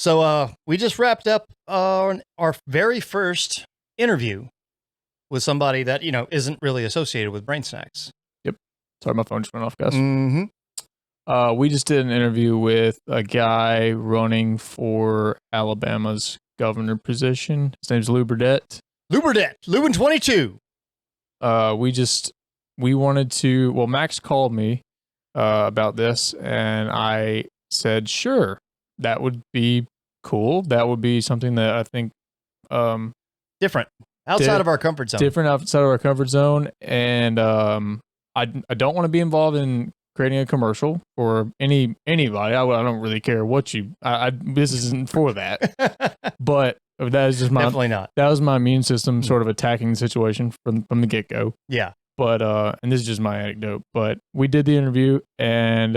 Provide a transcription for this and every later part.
So we just wrapped up our very first interview with somebody that, isn't really associated with Brain Snacks. Yep. Sorry, my phone just went off, guys. Mm-hmm. We just did an interview with a guy running for Alabama's governor position. His name's Lew Burdette. Lew Burdette. Lew in 22. We wanted to, Max called me about this, and I said, sure, that would be cool. That would be something that I think different, outside of our comfort zone. Different outside of our comfort zone, and I don't want to be involved in creating a commercial for anybody. I don't really care what you. This isn't for that, but that is just my definitely not. That was my immune system sort of attacking the situation from the get go. Yeah. But and this is just my anecdote. But we did the interview, and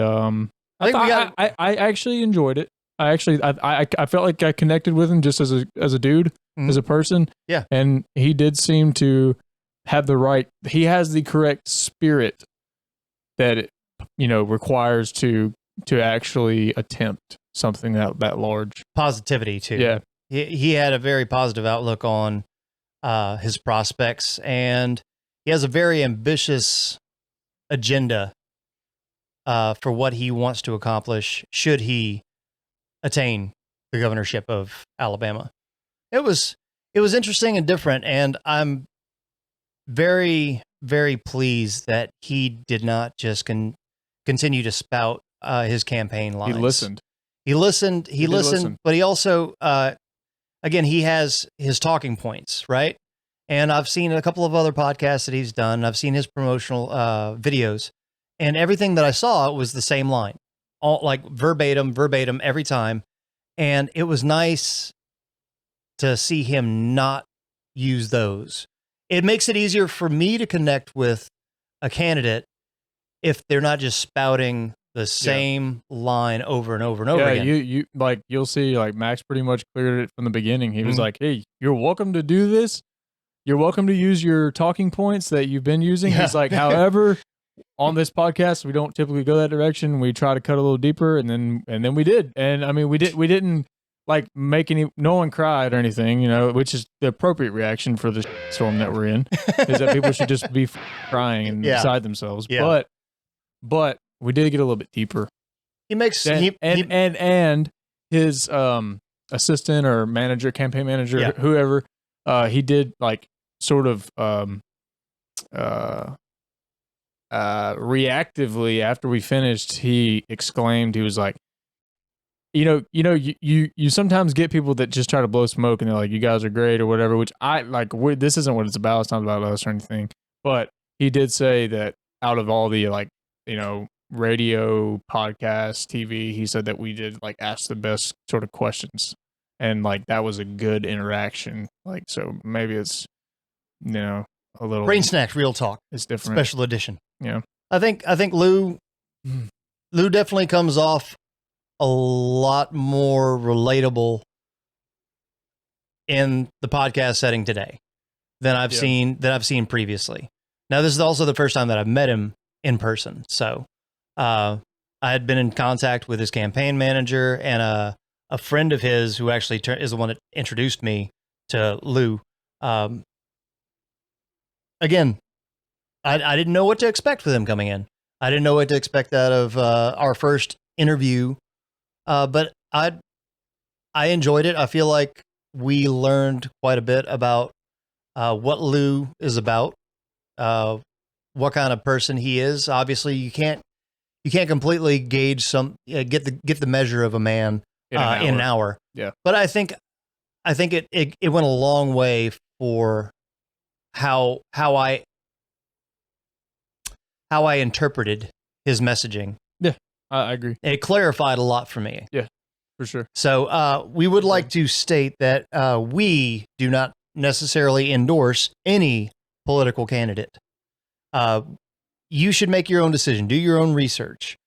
I actually enjoyed it. I felt like I connected with him just as a dude, as a person. Yeah. And he did seem to have he has the correct spirit that it, requires to actually attempt something that large. Positivity too. Yeah. He had a very positive outlook on his prospects, and he has a very ambitious agenda for what he wants to accomplish should he attain the governorship of Alabama. It was interesting and different, and I'm very, very pleased that he did not just continue to spout his campaign lines. He listened, but he also, again, he has his talking points, right? And I've seen a couple of other podcasts that he's done. I've seen his promotional videos, and everything that I saw was the same line, all like verbatim every time. And it was nice to see him not use those. It makes it easier for me to connect with a candidate if they're not just spouting the same line over and over and over again. Yeah, you'll see, like, Max pretty much cleared it from the beginning. He was like, hey, you're welcome to do this. You're welcome to use your talking points that you've been using. Yeah. He's like, however, on this podcast, we don't typically go that direction. We try to cut a little deeper, and then we did. And I mean, we didn't like make no one cried or anything, which is the appropriate reaction for the storm that we're in, is that people should just be crying and beside themselves. Yeah. But we did get a little bit deeper. He makes and his assistant or manager, campaign manager, whoever, he did like sort of reactively after we finished, he exclaimed, he was like, you sometimes get people that just try to blow smoke and they're like, you guys are great or whatever, which I like. This isn't what it's about. It's not about us or anything. But he did say that out of all the radio, podcast, TV, he said that we did like ask the best sort of questions, and like that was a good interaction. Like, so maybe it's a little Brain Snacks Real Talk. It's different, special edition. Yeah, I think Lew definitely comes off a lot more relatable in the podcast setting today than I've seen previously. Now, this is also the first time that I've met him in person. So I had been in contact with his campaign manager and a friend of his who actually is the one that introduced me to Lew. Again, I didn't know what to expect with him coming in. I didn't know what to expect out of our first interview. But I enjoyed it. I feel like we learned quite a bit about what Lew is about, what kind of person he is. Obviously, you can't completely gauge get the measure of a man in an hour. Yeah. But I think it went a long way for how I interpreted his messaging. Yeah. I agree. It clarified a lot for me. Yeah, for sure. So we would like to state that we do not necessarily endorse any political candidate. You should make your own decision. Do your own research.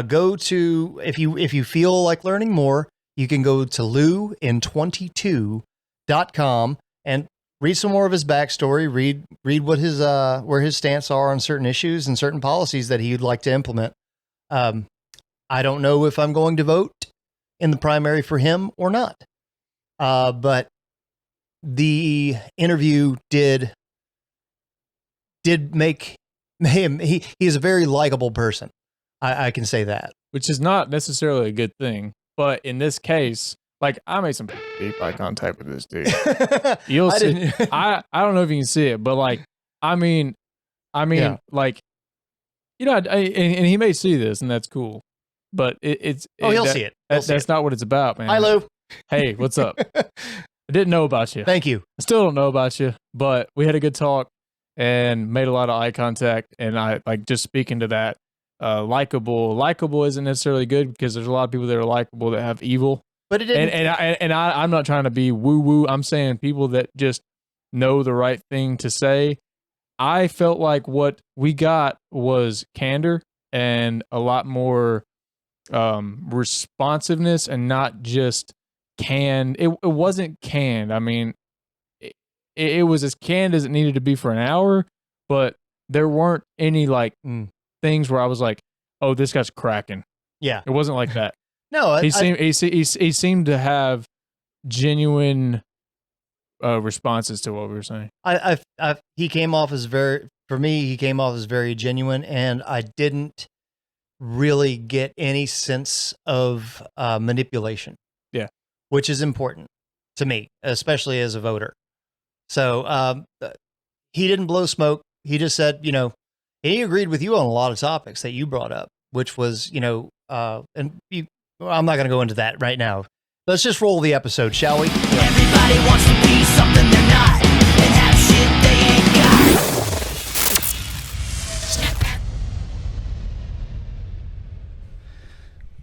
Go to, if you feel like learning more, you can go to lewin22.com and read some more of his backstory. Read what his where his stance are on certain issues and certain policies that he would like to implement. I don't know if I'm going to vote in the primary for him or not. But the interview did make him, he is a very likable person. I can say that. Which is not necessarily a good thing. But in this case, like, I made some deep eye contact with this dude. You'll see. I don't know if you can see it, but like, I mean, Yeah. like, you know, and he may see this, and that's cool. But he'll see it. That's not what it's about, man. Hi, Lew. Hey, what's up? I didn't know about you. Thank you. I still don't know about you, but we had a good talk and made a lot of eye contact. And I like just speaking to that, likable isn't necessarily good because there's a lot of people that are likable that have evil. But it didn't. And I'm not trying to be woo woo. I'm saying people that just know the right thing to say. I felt like what we got was candor and a lot more responsiveness and not just canned. It wasn't canned. I mean, it was as canned as it needed to be for an hour, but there weren't any like things where I was like, "Oh, this guy's cracking." Yeah, it wasn't like that. No, he seemed to have genuine responses to what we were saying. He came off as very genuine, and I didn't really get any sense of manipulation. Yeah, which is important to me, especially as a voter. So he didn't blow smoke. He just said, you know, he agreed with you on a lot of topics that you brought up, which was, you know, I'm not going to go into that right now. Let's just roll the episode, shall we? Everybody wants to be something they're not and have shit they ain't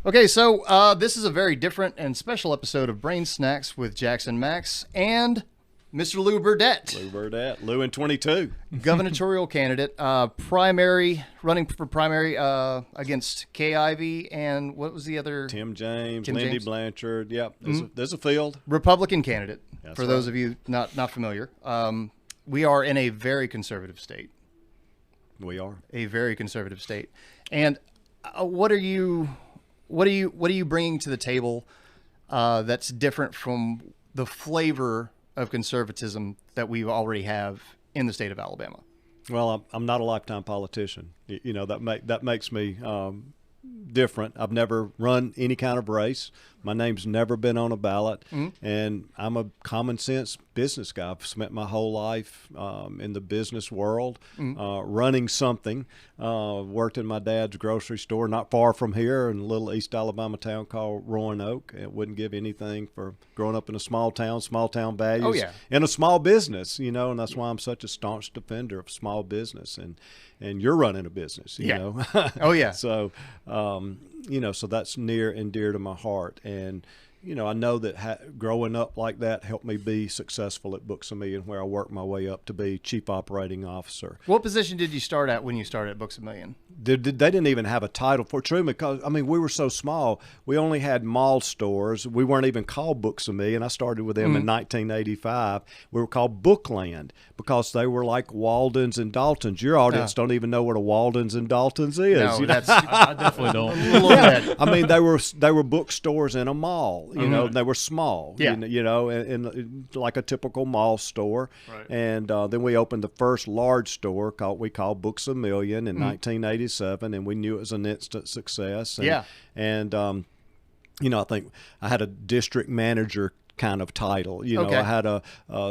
got. Okay, so this is a very different and special episode of Brain Snacks with Jaxon and Max and Mr. Lew Burdette. Lew Burdette, Lew in 22. Gubernatorial candidate, running for primary against Kay Ivey and what was the other? Tim James, Lindy Blanchard. Yep, there's a field. Republican candidate, That's for those of you not familiar. We are in a very conservative state. We are. A very conservative state. And what are you bringing to the table that's different from the flavor of conservatism that we already have in the state of Alabama? Well, I'm not a lifetime politician. You know, that makes me different. I've never run any kind of race. My name's never been on a ballot, and I'm a common sense business guy. I've spent my whole life in the business world, running something. Worked in my dad's grocery store not far from here in a little East Alabama town called Roanoke. It wouldn't give anything for growing up in a small town values, in a small business, you know, and that's why I'm such a staunch defender of small business. And you're running a business, you know. Oh, yeah. So, you know, so that's near and dear to my heart. And, you know, I know that growing up like that helped me be successful at Books A Million, where I worked my way up to be Chief Operating Officer. What position did you start at when you started at Books A Million? They didn't even have a title for true, because, I mean, we were so small. We only had mall stores. We weren't even called Books A Million. I started with them in 1985. We were called Bookland because they were like Waldens and Daltons. Your audience don't even know what a Waldens and Daltons is. No, that's I definitely don't. yeah. I mean, they were bookstores in a mall. You know, they were small. Yeah. You know, in like a typical mall store. Right. And then we opened the first large store we called Books A Million in 1987, and we knew it was an instant success. And, and you know, I think I had a district manager kind of title. You know, I had a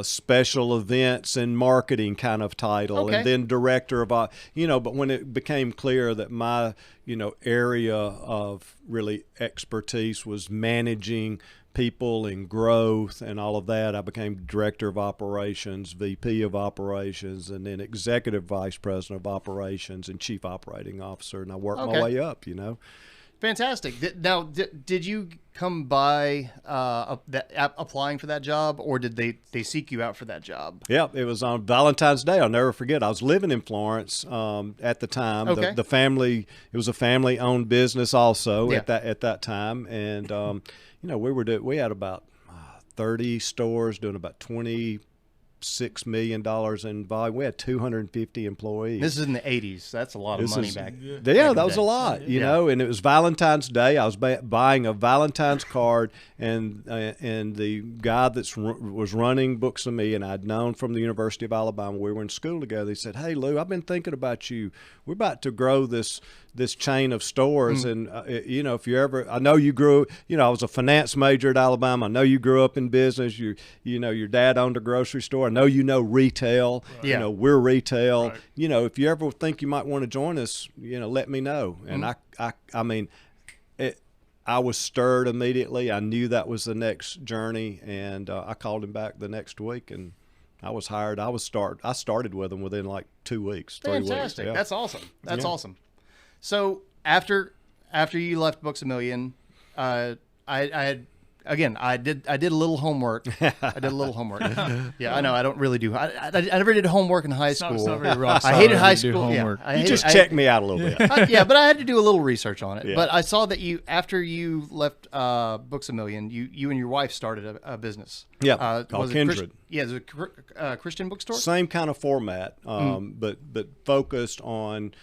special events and marketing kind of title, and then director of, you know, but when it became clear that my, you know, area of really expertise was managing people and growth and all of that, I became director of operations, VP of operations, and then executive vice president of operations and chief operating officer. And I worked my way up, you know. Fantastic. Now, did you come by applying for that job, or did they seek you out for that job? Yeah, it was on Valentine's Day. I'll never forget. I was living in Florence at the time. The family, it was a family-owned business also at that time, and you know, we had about 30 stores doing about $26 $6 million in volume. We had 250 employees. This is in the 80s. That's a lot of money back. Yeah, that was a lot, you know. And it was Valentine's Day. I was buying a Valentine's card, and the guy that was running Books of Me, and I'd known from the University of Alabama. We were in school together. He said, "Hey, Lew, I've been thinking about you. We're about to grow this chain of stores, and you know, if you ever, I know you grew. You know, I was a finance major at Alabama. I know you grew up in business. You know, your dad owned a grocery store. I know you know retail. Right. You know, we're retail. Right. You know, if you ever think you might want to join us, you know, let me know." And I mean, I was stirred immediately. I knew that was the next journey, and I called him back the next week, and I was hired. I started with him within like 2 weeks, 3 weeks. Fantastic. Yeah. That's awesome. That's awesome. So after you left Books a Million, I did a little homework. I did a little homework. Yeah, I know. I don't really do. I never did homework in high school. It's not very rock I hated high school. Homework. Yeah, you just checked me out a little bit. Yeah, but I had to do a little research on it. Yeah. But I saw that after you left Books a Million, you and your wife started a business. Yeah, called Kindred. Is it a Christian bookstore? Same kind of format, but focused on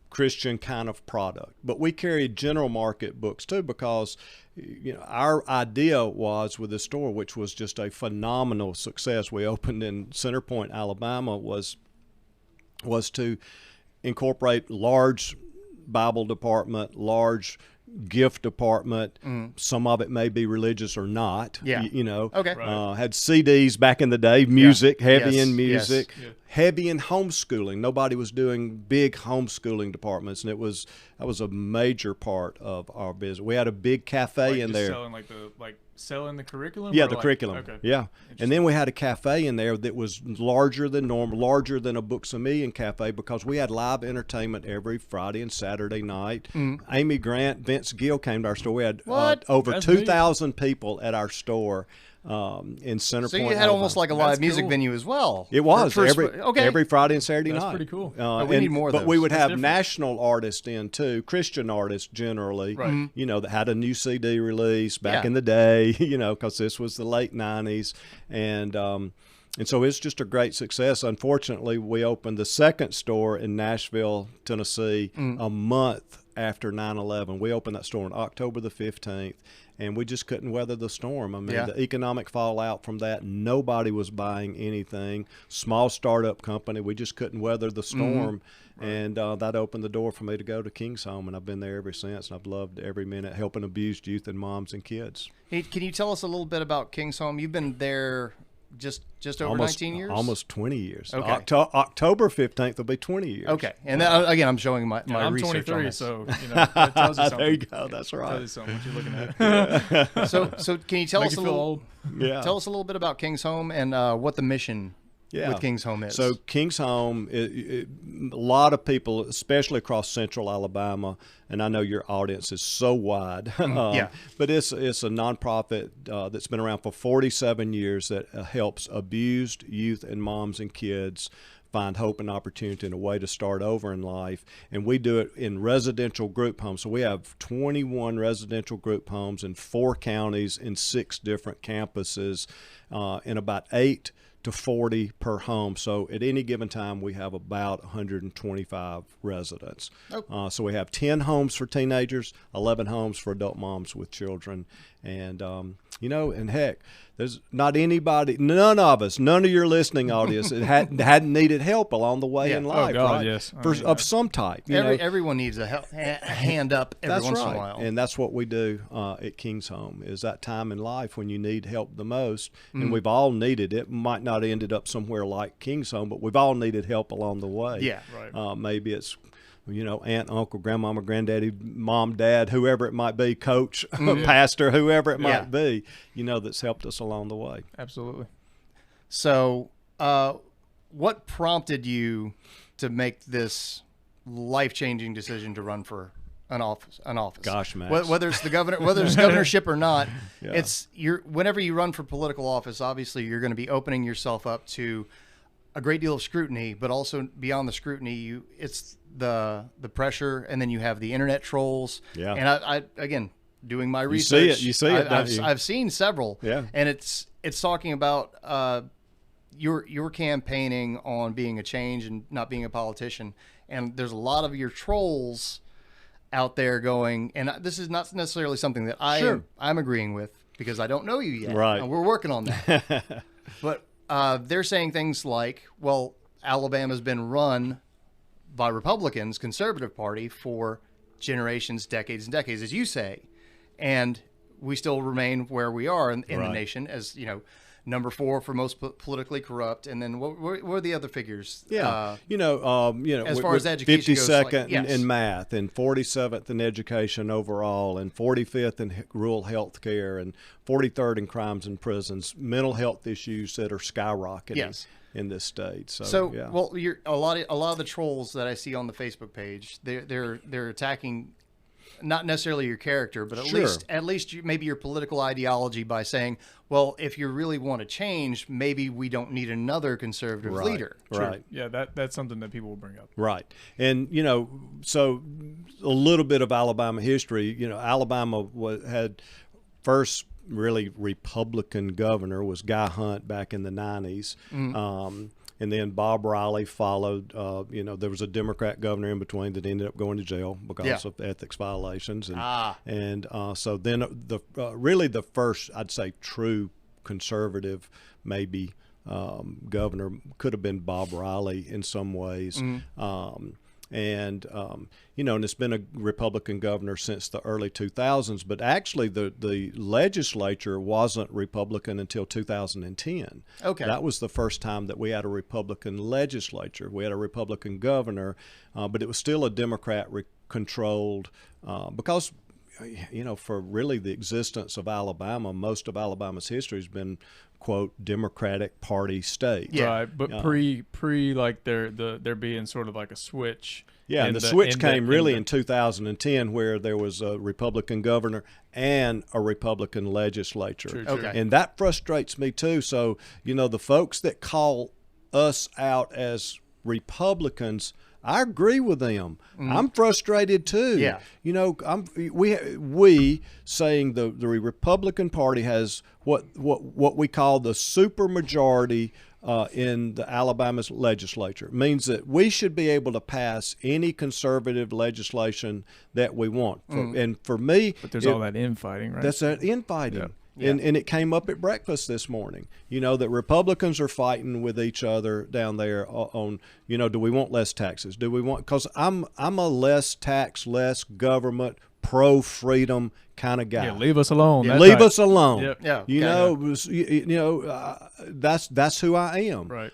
Christian kind of product. But we carried general market books too, because you know, our idea was with this store, which was just a phenomenal success. We opened in Center Point, Alabama, was to incorporate large Bible department, large gift department. Some of it may be religious or not. Yeah. You know. Okay. Right. Had CDs back in the day, music, heavy in music, yes. heavy in homeschooling. Nobody was doing big homeschooling departments, and that was a major part of our business. We had a big cafe in there. Selling the curriculum? Yeah, the curriculum. Okay. Yeah. And then we had a cafe in there that was larger than normal, larger than a Books a Million cafe, because we had live entertainment every Friday and Saturday night. Amy Grant, Vince Gill came to our store. We had over 2,000 people at our store in Center Point. So you had Alabama. Almost like a live music venue as well. It was every Friday and Saturday night. That's pretty cool. We need more of those. But we would have national artists in too, Christian artists generally, you know, that had a new CD release back in the day, you know, because this was the late 90s. And so it's just a great success. Unfortunately, we opened the second store in Nashville, Tennessee, a month after 9/11. We opened that store on October the 15th. And we just couldn't weather the storm. I mean, the economic fallout from that, nobody was buying anything. Small startup company, we just couldn't weather the storm. And that opened the door for me to go to King's Home, and I've been there ever since. And I've loved every minute helping abused youth and moms and kids. Hey, can you tell us a little bit about King's Home? You've been there just over 19 years? Almost 20 years. Okay. October 15th will be 20 years. Okay. And again, I'm showing my I'm research 23, on this. so you know, that tells you something. There you go. That's right. Tells you something what you're looking at. So can you tell us a little? Old? Yeah. Tell us a little bit about King's Home and what the mission with King's Home is. So King's Home, a lot of people, especially across central Alabama, and I know your audience is so wide, but it's a nonprofit that's been around for 47 years that helps abused youth and moms and kids find hope and opportunity and a way to start over in life. And we do it in residential group homes. So we have 21 residential group homes in 4 counties in 6 different campuses, in about 8 to 40 per home. So at any given time, we have about 125 residents. So we have 10 homes for teenagers, 11 homes for adult moms with children. And, you know, and heck, there's not anybody, none of your listening audience hadn't needed help along the way in life, right? Yes. Of some type. Everyone needs a hand up every once in a while. And that's what we do at King's Home, is that time in life when you need help the most. And we've all needed it. Might not have ended up somewhere like King's Home, but we've all needed help along the way. Yeah, right. Maybe it's, you know, aunt, uncle, grandmama, granddaddy, mom, dad, whoever it might be, coach, pastor, whoever it might be, you know, that's helped us along the way. Absolutely. So what prompted you to make this life-changing decision to run for an office? Gosh, Max. Whether it's the governorship or not, whenever you run for political office, obviously you're going to be opening yourself up to a great deal of scrutiny, but also beyond the scrutiny, it's the pressure, and then you have the internet trolls. Yeah. And I again, doing my research, you see it. I've seen several. Yeah. And it's talking about you're campaigning on being a change and not being a politician, and there's a lot of your trolls out there going, and this is not necessarily something that I'm agreeing with because I don't know you yet. Right. And we're working on that. But they're saying things like, well, Alabama's been run by Republicans, conservative party, for generations, decades and decades, as you say. And we still remain where we are in the nation as, number 4 for most politically corrupt. And then what are the other figures? Yeah. As far as education 52nd goes, in math, and 47th in education overall, and 45th in rural health care, and 43rd in crimes and prisons, mental health issues that are skyrocketing in this state. Well, a lot of the trolls that I see on the Facebook page, they're attacking not necessarily your character, but at least maybe your political ideology by saying, well, if you really want to change, maybe we don't need another conservative leader. Right. Yeah, that's something that people will bring up. Right. And, so a little bit of Alabama history, Alabama had first really Republican governor was Guy Hunt back in the 90s. And then Bob Riley followed. There was a Democrat governor in between that ended up going to jail because of ethics violations. And so then the first, I'd say, true conservative maybe governor could have been Bob Riley in some ways. And it's been a Republican governor since the early 2000s, but actually the legislature wasn't Republican until 2010. Okay. That was the first time that we had a Republican legislature. We had a Republican governor, but it was still a Democrat-controlled because, for really the existence of Alabama, most of Alabama's history has been, quote, Democratic Party state. Yeah. Right, but pre like there being sort of like a switch. Yeah, and the switch came really in 2010, where there was a Republican governor and a Republican legislature. True. Okay. And that frustrates me too. So, the folks that call us out as Republicans, I agree with them. I'm frustrated too. Yeah. We saying the Republican Party has what we call the supermajority in the Alabama's legislature. It means that we should be able to pass any conservative legislation that we want. And for me, but there's all that infighting, right? That's that infighting. Yeah. Yeah. And it came up at breakfast this morning, that Republicans are fighting with each other down there on, do we want less taxes? Do we want, because I'm a less tax, less government, pro-freedom kind of guy. Yeah, leave us alone. Yeah, leave us alone. Yep. Yeah. That's who I am. Right.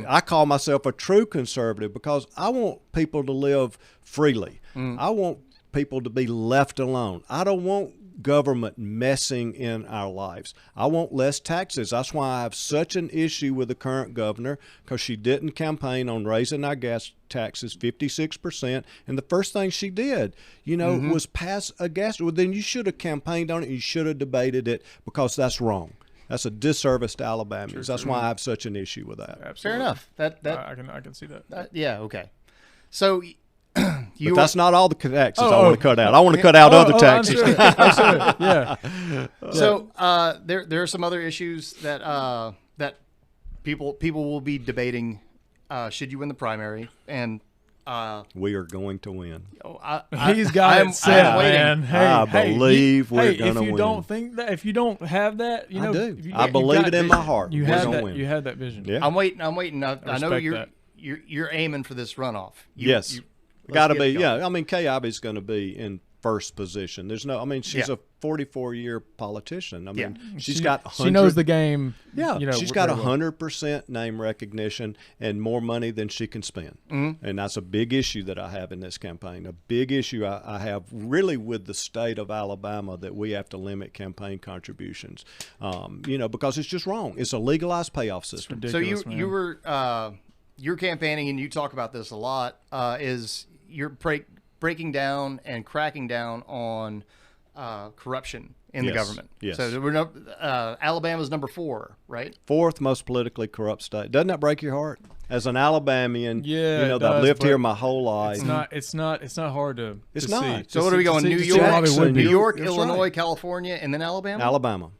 I call myself a true conservative because I want people to live freely. I want people to be left alone. I don't want government messing in our lives. I want less taxes. That's why I have such an issue with the current governor, because she didn't campaign on raising our gas taxes 56%. And the first thing she did, was pass a gas. Well, then you should have campaigned on it. You should have debated it, because that's wrong. That's a disservice to Alabamians. That's why I have such an issue with that. Absolutely. Fair enough. I can see that. Yeah. Okay. So. But that's not all the taxes I want to cut out. I want to cut out other taxes. I'm sure. Yeah. So there are some other issues that people will be debating. Should you win the primary? And we are going to win. He's got it set, I'm waiting. man. Hey, I believe we're going to win. If you don't think that, if you don't have that, I do. I believe it in my heart. You we're have gonna that. win. You have that vision. Yeah. I'm waiting. I know that. you're aiming for this runoff. Yes. Got to be. Yeah. I mean, Kay Ivey's going to be in first position. There's no. I mean, she's a 44-year politician. I mean, she's got 100, she knows the game. Yeah, she's got 100% name recognition and more money than she can spend. And that's a big issue that I have in this campaign. A big issue I have really with the state of Alabama, that we have to limit campaign contributions. Because it's just wrong. It's a legalized payoff system. So you were you're campaigning, and you talk about this a lot. Is you're breaking down and cracking down on corruption in the government. Yes. So we're Alabama's number 4, right? 4th most politically corrupt state. Doesn't that break your heart? As an Alabamian, it does, I've lived here my whole life. It's not hard to. It's to not. See. So what are we going? New Jackson, York, New York, That's Illinois, right. California, and then Alabama. Alabama.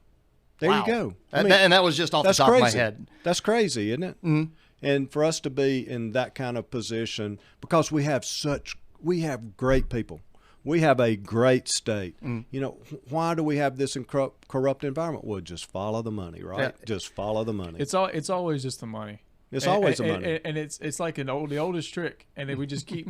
There Wow. you go. And that was just off the that's top crazy. of my head. That's crazy, isn't it? Mhm. And for us to be in that kind of position, because we have great people. We have a great state. You know, why do we have this corrupt environment? Well, just follow the money, right? Yeah. Just follow the money. It's always just the money. It's always the money. And it's like the oldest trick, and then we just keep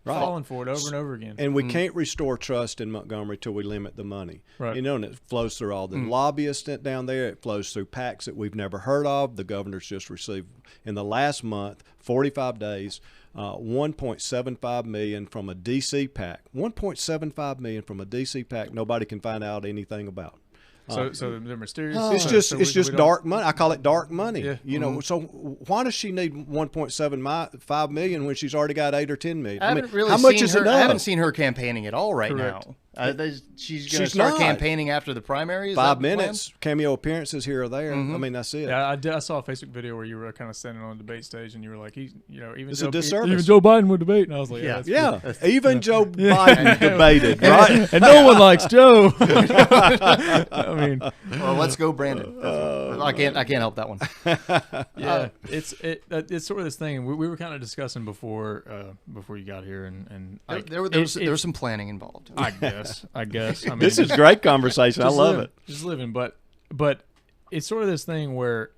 Right. falling for it over and over again. And we can't restore trust in Montgomery till we limit the money. Right. You know, and it flows through all the lobbyists down there. It flows through PACs that we've never heard of. The governor's just received in the last month, 45 days, $1.75 million from a DC PAC. $1.75 million from a DC PAC. Nobody can find out anything about. So they're mysterious. It's just dark money. I call it dark money. Yeah. You know, so why does she need 1.75 million when she's already got 8 or 10 million? I haven't really how much seen is her, enough? I haven't seen her campaigning at all right Correct. now. She's going to She's start not. campaigning after the primary. Is 5 that the plan? minutes, cameo appearances here or there. I mean, that's it. Yeah, I saw a Facebook video where you were kind of standing on the debate stage, and you were like, even It's Joe, a disservice. even Joe Biden would debate, and I was like, Yeah. that's Yeah, even Joe Biden debated, right? and no one likes Joe. I mean, Well, let's go, Brandon. I can't help that one. yeah, it's sort of this thing. We were kind of discussing before you got here, and There was some planning involved. I guess. I mean, This is great conversation. I love it. Just living, but it's sort of this thing where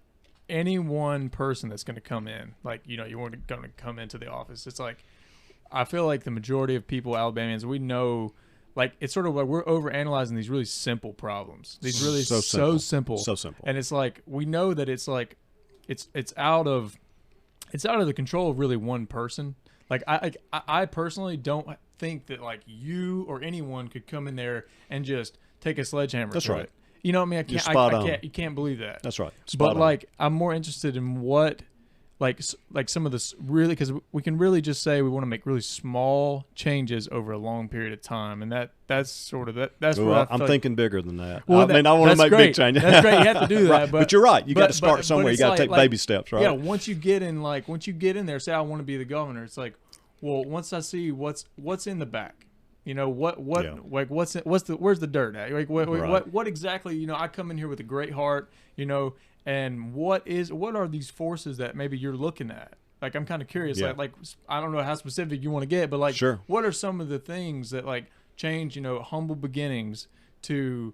any one person that's going to come in, like you weren't going to come into the office. It's like I feel like the majority of people, Alabamians, we know. Like it's sort of like we're overanalyzing these really simple problems. These really so simple. So simple. And it's like we know that it's like it's out of the control of really one person. Like I personally don't think that like you or anyone could come in there and just take a sledgehammer. That's to right. it. You know what I mean? You're spot on. You can't believe that. That's right. But Spot on. like I'm more interested in what like some of this really, because we can really just say we want to make really small changes over a long period of time, and that's sort of that's Well, what I'm thinking bigger than that. Well, I mean, I want to that's make great. big changes. That's great. You have to do that, Right. But you're right. You got to start somewhere. You it's got to take like, baby steps, right? Yeah. Once you get in there, say I want to be the governor. It's like, well, once I see what's in the back, where's the dirt at? Like what exactly? I come in here with a great heart, and what are these forces that maybe you're looking at? Like I'm kind of curious. Yeah. Like I don't know how specific you want to get, but like, Sure. What are some of the things that like change? Humble beginnings to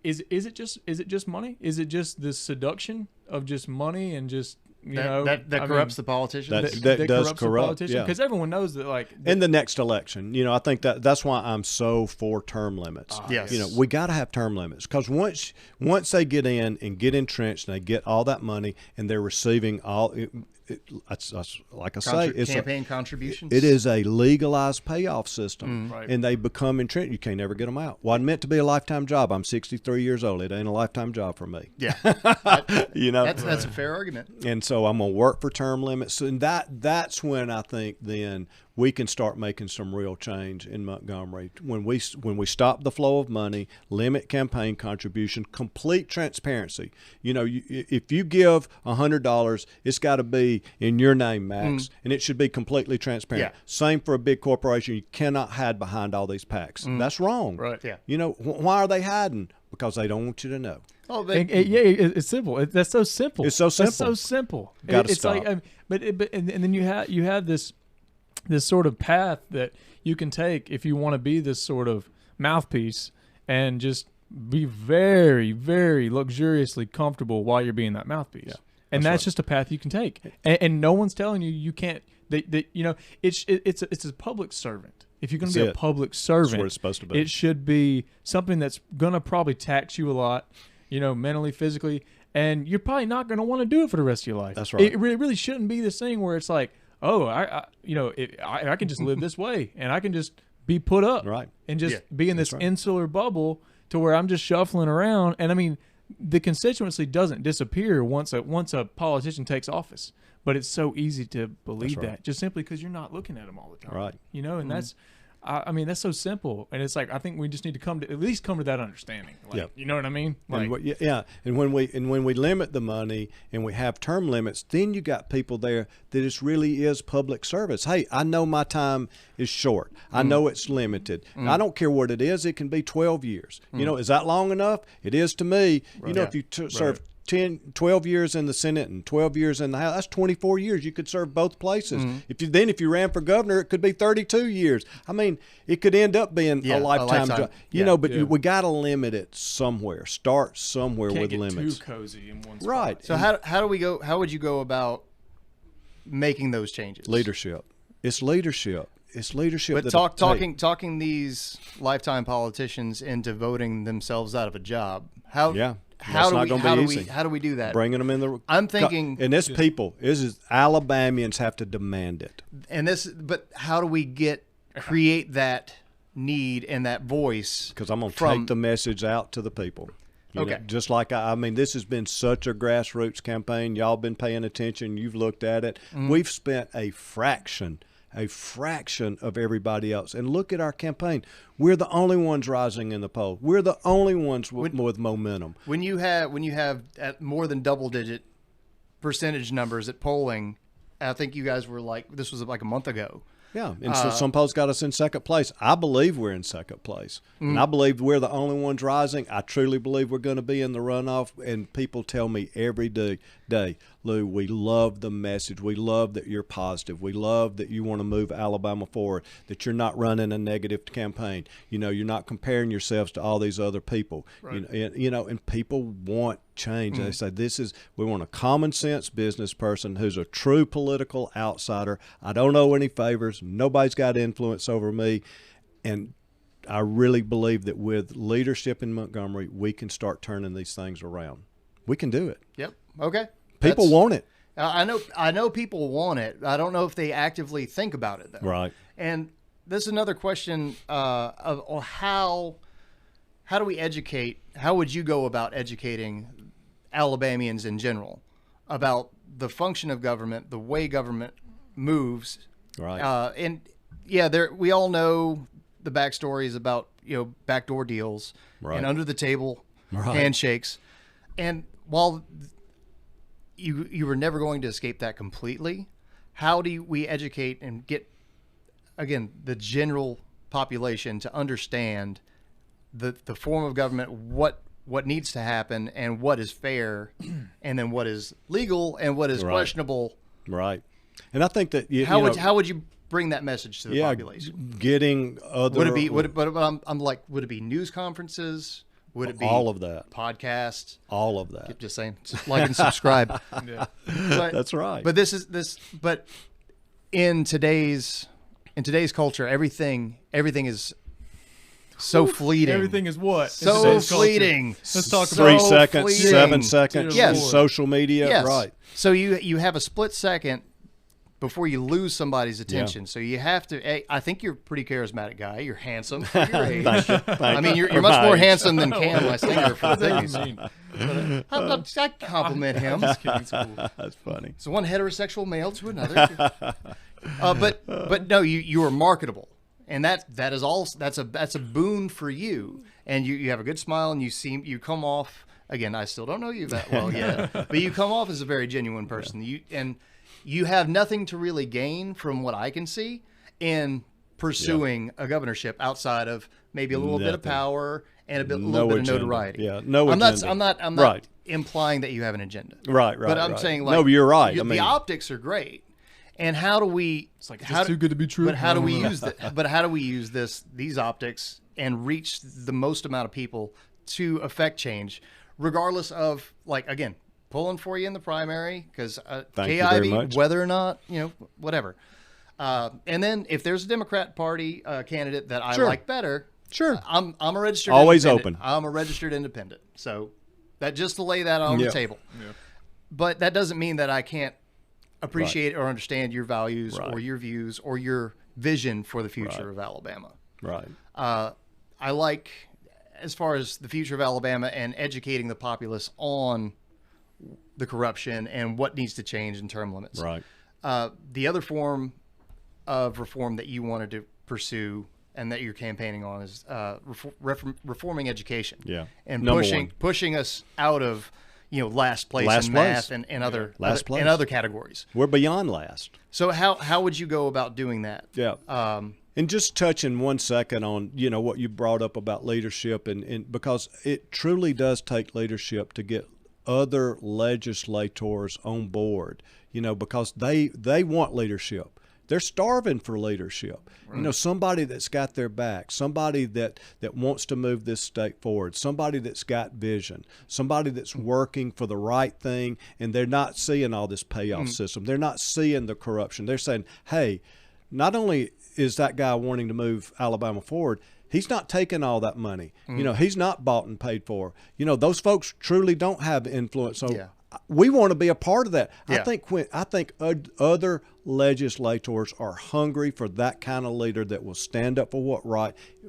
is it just money? Is it just the seduction of just money and just that corrupts the politicians? That does corrupts the corrupt, politician? yeah. Because everyone knows that like In the next election, I think that's why I'm so for term limits. Yes. We got to have term limits because once they get in and get entrenched and they get all that money and they're receiving all, that's like I say, it's campaign contributions. It is a legalized payoff system, Right. and they become entrenched. You can't never get them out. Wasn't meant to be a lifetime job. I'm 63 years old. It ain't a lifetime job for me. Yeah, that's a fair argument. And so I'm going to work for term limits. And that's when I think then we can start making some real change in Montgomery. When we stop the flow of money, limit campaign contribution, complete transparency. If you give $100, it's got to be in your name, Max, and it should be completely transparent. Yeah. Same for a big corporation. You cannot hide behind all these PACs. That's wrong. Right. Yeah. Why are they hiding? Because they don't want you to know. Oh, it's simple. That's so simple. It's so simple. That's so simple. Gotta it's stop. like, and then you have this sort of path that you can take if you want to be this sort of mouthpiece and just be very, very luxuriously comfortable while you're being that mouthpiece. Yeah, and that's just a path you can take. And no one's telling you can't. It's a public servant. If you're going to be a public servant, That's what it's supposed to be. it should be something that's going to probably tax you a lot, mentally, physically, and you're probably not going to want to do it for the rest of your life. That's right. It really shouldn't be this thing where it's like, oh, I can just live this way, and I can just be put up, Right. and just be in this right. insular bubble to where I'm just shuffling around. And I mean, the constituency doesn't disappear once a politician takes office, but it's so easy to believe That's right. that just simply because you're not looking at them all the time, Right. And that's. I mean, that's so simple. And it's like, I think we just need to at least come to that understanding. Like, you know what I mean? Like, and when we limit the money and we have term limits, then you got people there that it really is public service. Hey, I know my time is short. I know it's limited. I don't care what it is. It can be 12 years. You know, is that long enough? It is to me. Right. You know, if you serve 12 years in the Senate and 12 years in the House, that's 24 years. You could serve both places. If you ran for governor, it could be 32 years. I mean, it could end up being a lifetime job. You know, but we got to limit it somewhere. Start somewhere with limits. Can't get too cozy in one spot. Right. So how do we go? How would you go about making those changes? Leadership. It's leadership. It's leadership. But talking these lifetime politicians into voting themselves out of a job. How do we do that? Bringing them in the. I'm thinking, and this people is Alabamians have to demand it. But how do we create that need and that voice? Because I'm going to take the message out to the people. You know, just like I mean, this has been such a grassroots campaign. Y'all been paying attention. You've looked at it. We've spent a fraction of everybody else. And look at our campaign. We're the only ones rising in the poll. We're the only ones with momentum. When you have at more than double-digit percentage numbers at polling, I think you guys were like, this was like a month ago. Yeah, and so some polls got us in second place. I believe we're in second place, and I believe we're the only ones rising. I truly believe we're going to be in the runoff, and people tell me every day, Lew, we love the message. We love that you're positive. We love that you want to move Alabama forward, that you're not running a negative campaign. You know, you're not comparing yourselves to all these other people. Right. And people want change. They say we want a common sense business person who's a true political outsider. I don't owe any favors. Nobody's got influence over me. And I really believe that with leadership in Montgomery, we can start turning these things around. We can do it. Yep. Okay. People want it. I know people want it. I don't know if they actively think about it, though. Right. And this is another question of how do we educate? How would you go about educating Alabamians in general about the function of government, the way government moves? Right. We all know the backstories about backdoor deals and under the table handshakes, and while you were never going to escape that completely, how do we educate and get, again, the general population to understand the form of government, what needs to happen and what is fair, and then what is legal and what is questionable? Right. And I think that how would you bring that message to the population? Getting other would it be news conferences? Would it be all of that? Podcasts? All of that. Just saying, like and subscribe. That's right. But in today's culture, everything is so fleeting. Everything is what? So fleeting. Let's talk about 3 seconds, 7 seconds. Yes. Social media. Yes. Right. So you have a split second before you lose somebody's attention. So you have to. I think you're a pretty charismatic guy. You're handsome for your age. Thank you. I mean, you're much more handsome than Cam, my singer, for the things. I compliment him. That's funny. So one heterosexual male to another. But no, you are marketable, and that's a boon for you. And you have a good smile, and you come off. Again, I still don't know you that well yet, but you come off as a very genuine person. You have nothing to really gain from what I can see in pursuing a governorship outside of maybe a little bit of power and a little bit of notoriety. Yeah, no agenda. I'm not implying that you have an agenda. Right. But I'm saying, like, no, you're right. The optics are great. And how do we? It's like, it's too good to be true. But how do we use that? But how do we use these optics and reach the most amount of people to affect change, regardless of, like, again, pulling for you in the primary because KIV, whether or not, whatever. And then if there's a Democrat Party candidate that I like better, I'm a registered always independent. open. I'm a registered independent. So that just to lay that on the table. Yeah. But that doesn't mean that I can't appreciate or understand your values or your views or your vision for the future of Alabama. Right. I like, as far as the future of Alabama and educating the populace on the corruption and what needs to change in term limits. Right. The other form of reform that you wanted to pursue and that you're campaigning on is reforming education. Yeah. And Number one. pushing us out of last place in math and other categories. We're beyond last. So how would you go about doing that? Yeah. And just touching 1 second on, what you brought up about leadership, and because it truly does take leadership to get other legislators on board, because they want leadership. They're starving for leadership. Right. Somebody that's got their back, somebody that wants to move this state forward, somebody that's got vision, somebody that's working for the right thing, and they're not seeing all this payoff system. They're not seeing the corruption. They're saying, hey, not only is that guy wanting to move Alabama forward, he's not taking all that money. He's not bought and paid for. Those folks truly don't have influence. So we want to be a part of that. Yeah. I think other legislators are hungry for that kind of leader that will stand up for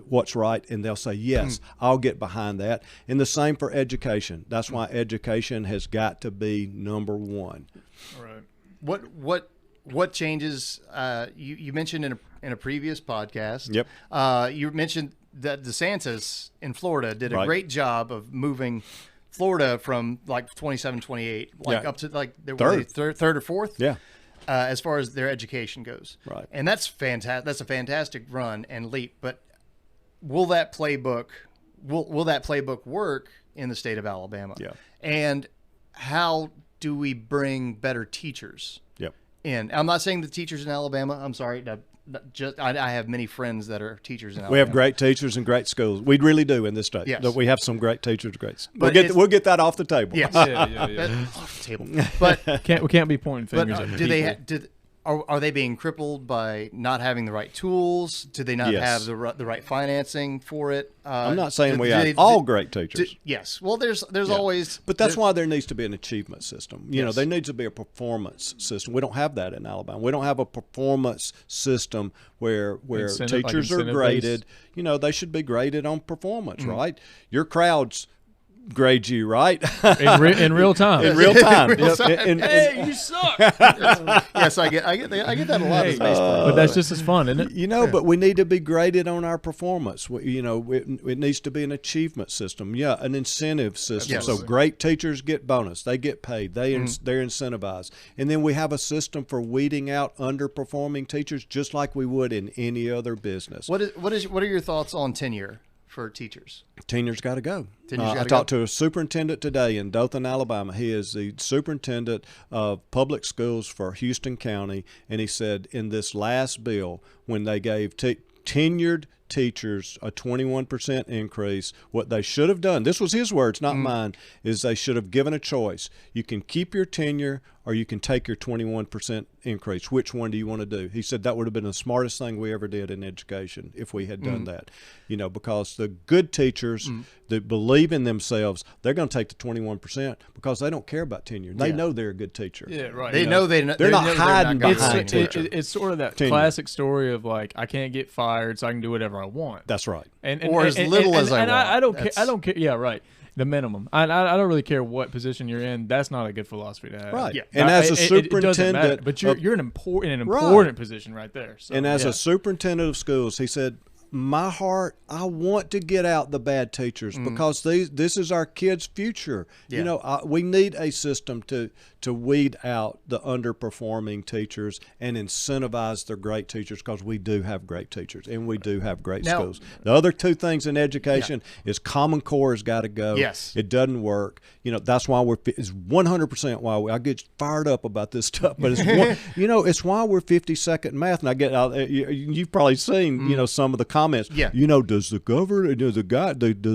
what's right, and they'll say, yes, I'll get behind that. And the same for education. That's why education has got to be number one. All right. What changes? You mentioned in a previous podcast. Yep. You mentioned that DeSantis in Florida did a Right. great job of moving Florida from like 27, 28, up to like third or fourth. Yeah. As far as their education goes. Right. And that's fantastic. That's a fantastic run and leap. But will that playbook work in the state of Alabama? Yeah. And how do we bring better teachers Yep. in? I'm not saying the teachers in Alabama. I'm sorry. I have many friends that are teachers in Alabama. We have great teachers and great schools. We really do in this state. Yes. We have some great teachers. But we'll get that off the table. Yes. Yeah. Off the table. But We can't be pointing but fingers at do people. are they being crippled by not having the right tools? Do they not Yes. have the right financing for it? I'm not saying do we they- have all great teachers. Yes. Well, there's Yeah. always. But that's why there needs to be an achievement system. Yes. There needs to be a performance system. We don't have that in Alabama. We don't have a performance system where teachers are incentive-based. graded. They should be graded on performance, right? Your crowds grade you, right? in real time. In real time. In real time. Hey, you suck. Yes, I get that a lot. As a bass player. But that's just as fun, isn't it? But we need to be graded on our performance. It needs to be an achievement system. Yeah, an incentive system. Yes. So great teachers get bonus. They get paid. They're incentivized. And then we have a system for weeding out underperforming teachers, just like we would in any other business. What are your thoughts on tenure for teachers? Tenure's got to go. Tenure's gotta I talked to a superintendent today in Dothan, Alabama. He is the superintendent of public schools for Houston County, and he said in this last bill, when they gave tenured teachers a 21% increase, what they should have done, this was his words, not mine, is they should have given a choice. You can keep your tenure or you can take your 21% increase. Which one do you want to do? He said that would have been the smartest thing we ever did in education if we had done that. Because the good teachers that believe in themselves, they're going to take the 21% because they don't care about tenure. They know they're a good teacher. Yeah, right. They know they're not hiding gonna behind get teacher. It's sort of that Tenure. classic story of like, I can't get fired, so I can do whatever I want. That's right. Or as little as I want. I don't care. That's- I don't care. Yeah, right. The minimum. I don't really care what position you're in. That's not a good philosophy to have. Right. Yeah. And as a It doesn't matter, superintendent, but you're in an important position right there. So, and as a superintendent of schools, he said, my heart, I want to get out the bad teachers because this is our kids' future. Yeah. We need a system to weed out the underperforming teachers and incentivize the great teachers, because we do have great teachers and we do have great Now- schools. The other two things in education is Common Core has got to go. Yes. It doesn't work. That's why it's 100% why I get fired up about this stuff. But it's it's why we're 52nd in math. And I get you've probably seen some of the comments. Yeah. Does the governor, does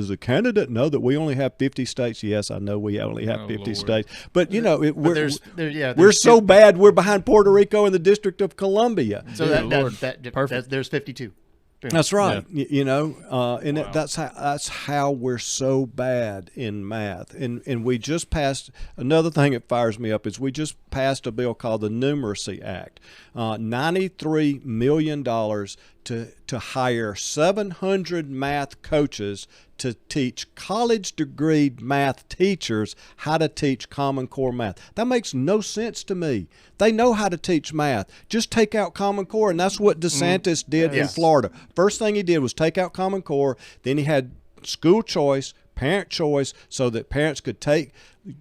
the candidate know that we only have 50 states? Yes, I know we only have 50 Lord. states. But we're there's so bad. We're behind Puerto Rico and the District of Columbia. So Lord. there's 52. That's right. And that's how we're so bad in math. And we just passed another thing that fires me up is we just passed a bill called the Numeracy Act, $93 million to hire 700 math coaches to teach college degree math teachers how to teach Common Core math. That makes no sense to me. They know how to teach math. Just take out Common Core, and that's what DeSantis did in Florida. First thing he did was take out Common Core. Then he had school choice, parent choice, so that parents could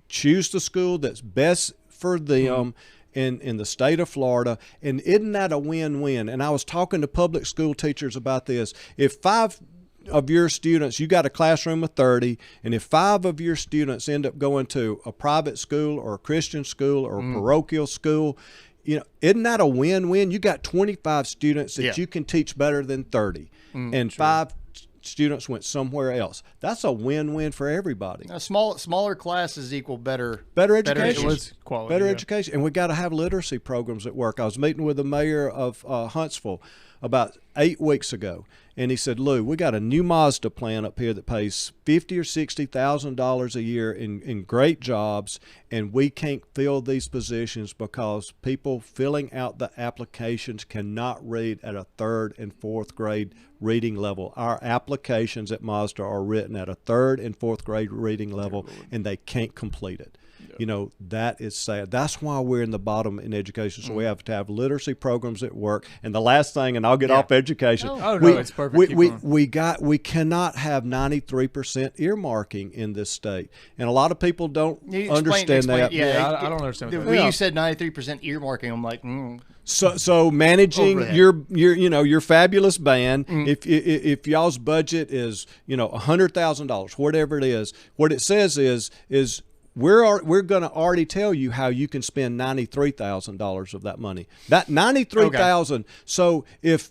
choose the school that's best for them. In the state of Florida, and isn't that a win-win? And I was talking to public school teachers about this. If 5 of your students, you got a classroom of 30, and if 5 of your students end up going to a private school or a Christian school or a parochial school, isn't that a win-win? You got 25 students that you can teach better than 30, and 5 students went somewhere else. That's a win-win for everybody. Smaller classes equal better education. Quality, better education. And we got to have literacy programs at work. I was meeting with the mayor of Huntsville about 8 weeks ago, and he said, Lew, we got a new Mazda plant up here that pays $50,000 or $60,000 a year in great jobs, and we can't fill these positions because people filling out the applications cannot read at a 3rd and 4th grade reading level. Our applications at Mazda are written at a 3rd and 4th grade reading level, and they can't complete it. That is sad. That's why we're in the bottom in education. So we have to have literacy programs at work. And the last thing, and I'll get off education. It's perfect. We cannot have 93% earmarking in this state, and a lot of people don't understand that. Yeah, I don't understand. When you said 93% earmarking, I'm like, So managing your fabulous band, if y'all's budget is $100,000, whatever it is, what it says is we're going to already tell you how you can spend $93,000 of that money. That $93,000. Okay. So if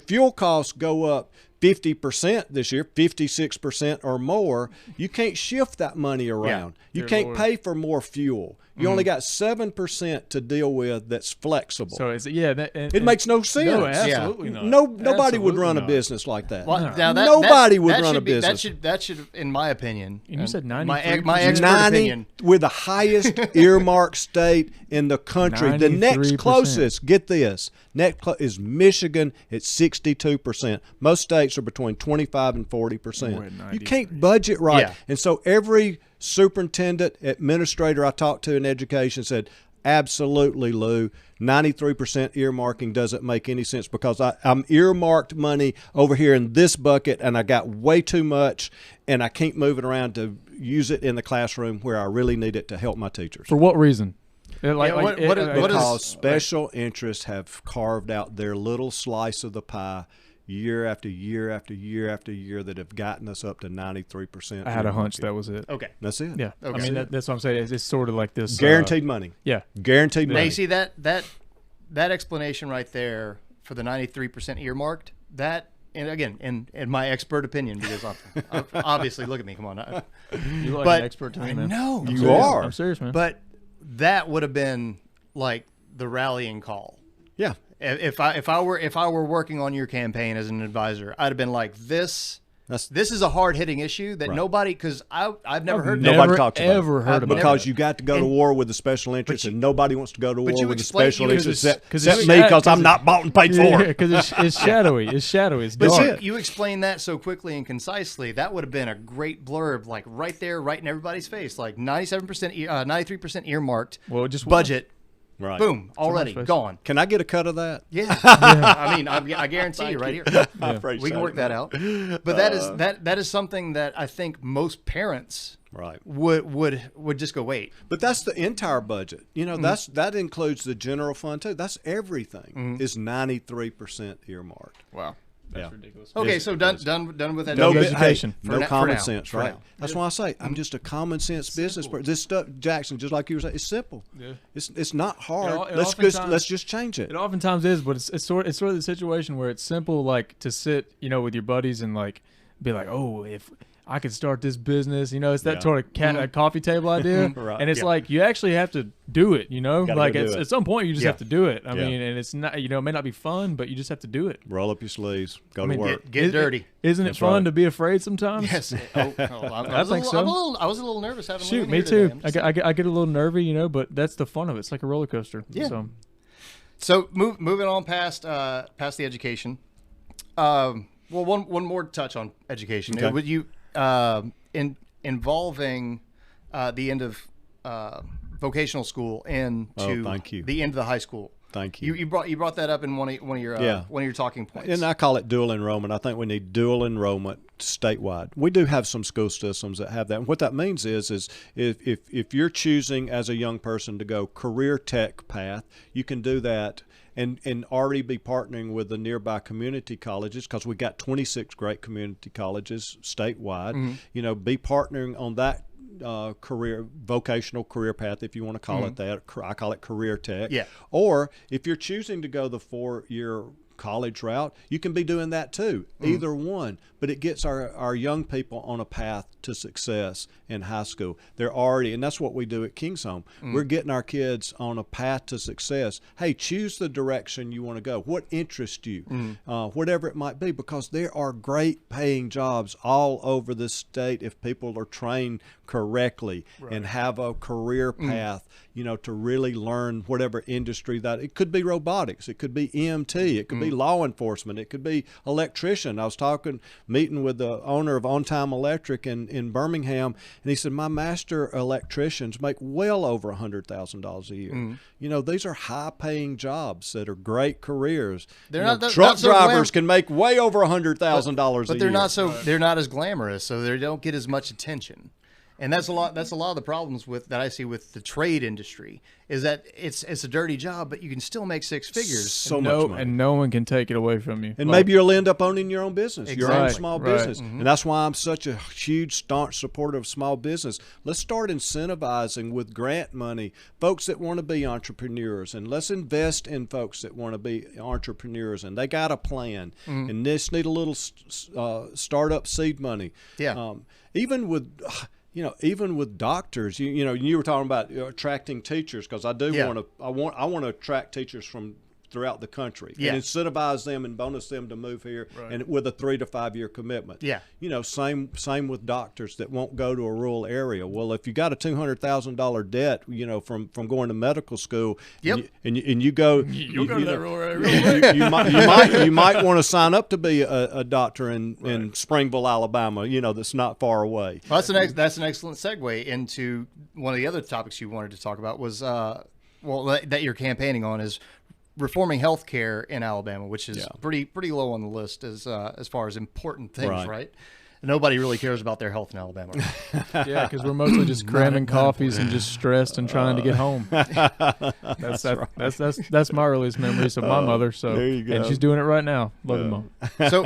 fuel costs go up 50% this year, 56% or more, you can't shift that money around. You can't pay for more fuel. You only got 7% to deal with that's flexible. So it makes no sense. No, absolutely not. Nobody would run a business like that. Well, now nobody would run a business. That should, in my opinion. And you said 93%. My expert opinion. We're the highest earmarked state in the country. 93%. The next closest, get this, is Michigan at 62%. Most states are between 25 and 40%. You can't budget right. Yeah. And so every superintendent, administrator I talked to in education said, absolutely, Lew, 93% earmarking doesn't make any sense because I'm earmarked money over here in this bucket, and I got way too much, and I can't move it around to use it in the classroom where I really need it to help my teachers. For what reason? Because special interests have carved out their little slice of the pie year after year after year after year that have gotten us up to 93%. I had a hunch that was it. Okay. That's it. Yeah. Okay. I mean, that's what I'm saying. It's sort of like this. Guaranteed money. Yeah. Guaranteed money. Now, you see that explanation right there for the 93% earmarked, that, and again, in my expert opinion, because I'm obviously, look at me, come on. You look like an expert to me, man. I know. You are. I'm serious, man. But that would have been like the rallying call. Yeah. If I were working on your campaign as an advisor, I'd have been like, this is a hard hitting issue that nobody, because I've never heard nobody talked about ever heard about because you got to go to war with the special interests, and nobody wants to go to war with the special interests except me because I'm not bought and paid for it. Because it's shadowy. It's shadowy. It's dark. But you explained that so quickly and concisely. That would have been a great blurb, like right there, right in everybody's face, like 93% earmarked. Well, just budget. Right. Boom. Already gone. Can I get a cut of that? Yeah. I mean, I guarantee you right here. We can work that out. But that is something that I think most parents would just go, wait. But that's the entire budget. That includes the general fund too. That's everything is 93% earmarked. Wow. That's ridiculous. Okay, so done with that. No education. No common sense, right? That's why I say I'm just a common sense business person. This stuff, Jackson, just like you were saying, it's simple. Yeah. It's not hard. Let's just change it. It oftentimes is, but it's sort of the situation where it's simple, like to sit, with your buddies and like be like, oh, if I could start this business, it's that sort of coffee table idea. Right. And it's like, you actually have to do it, like at some point you just have to do it. I mean, and it's not, it may not be fun, but you just have to do it. Roll up your sleeves, go to work. Get dirty. Isn't it fun to be afraid sometimes? Yes. I think so. I was a little nervous having Shoot, me too. I get a little nervy, but that's the fun of it. It's like a roller coaster. Yeah. So moving on past the education, Well, one more touch on education. Okay. Would you involving the end of vocational school into thank you. the end of the high school? Thank you. You brought that up in one of your talking points. And I call it dual enrollment. I think we need dual enrollment statewide. We do have some school systems that have that. And what that means is if you're choosing as a young person to go career tech path, you can do that and already be partnering with the nearby community colleges, because we got 26 great community colleges statewide. Mm-hmm. You know, be partnering on that vocational career path, if you want to call it that. I call it career tech. Yeah. Or if you're choosing to go the 4-year college route, you can be doing that too. Either one, but it gets our young people on a path to success in high school. They're already, and that's what we do at King's Home. We're getting our kids on a path to success. Hey, choose the direction you want to go. What interests you, whatever it might be, because there are great paying jobs all over the state if people are trained correctly and have a career path, you know, to really learn whatever industry that. It could be robotics, it could be EMT, it could be law enforcement, it could be electrician. I was meeting with the owner of On Time Electric in Birmingham, and he said, my master electricians make well over $100,000 a year. You know, these are high paying jobs that are great careers. Truck drivers can make way over $100,000 a year. But they're not as glamorous, so they don't get as much attention. And that's a lot of the problems that I see with the trade industry, is that it's a dirty job, but you can still make six figures. So much money. And no one can take it away from you. And maybe you'll end up owning your own business, your own small Right. business. And that's why I'm such a huge, staunch supporter of small business. Let's start incentivizing with grant money folks that want to be entrepreneurs, and let's invest in folks that want to be entrepreneurs, and they got a plan, and just need a little startup seed money. Yeah. Even with doctors, you were talking about attracting teachers, because I want to attract teachers from throughout the country and incentivize them and bonus them to move here, and with a 3 to 5 year commitment. Yeah. You know, same with doctors that won't go to a rural area. Well, if you got a $200,000 debt, you know, from going to medical school, and you go, You'll go to that rural area. you might want to sign up to be a doctor in Springville, Alabama. You know, that's not far away. Well, that's an excellent segue into one of the other topics you wanted to talk about was that you're campaigning on is reforming health care in Alabama, which is pretty low on the list as far as important things, right? Nobody really cares about their health in Alabama. Yeah, because we're mostly just cramming coffees and just stressed and trying to get home. That's my earliest memories of my mother. So there you go. And she's doing it right now. Love you, Mom.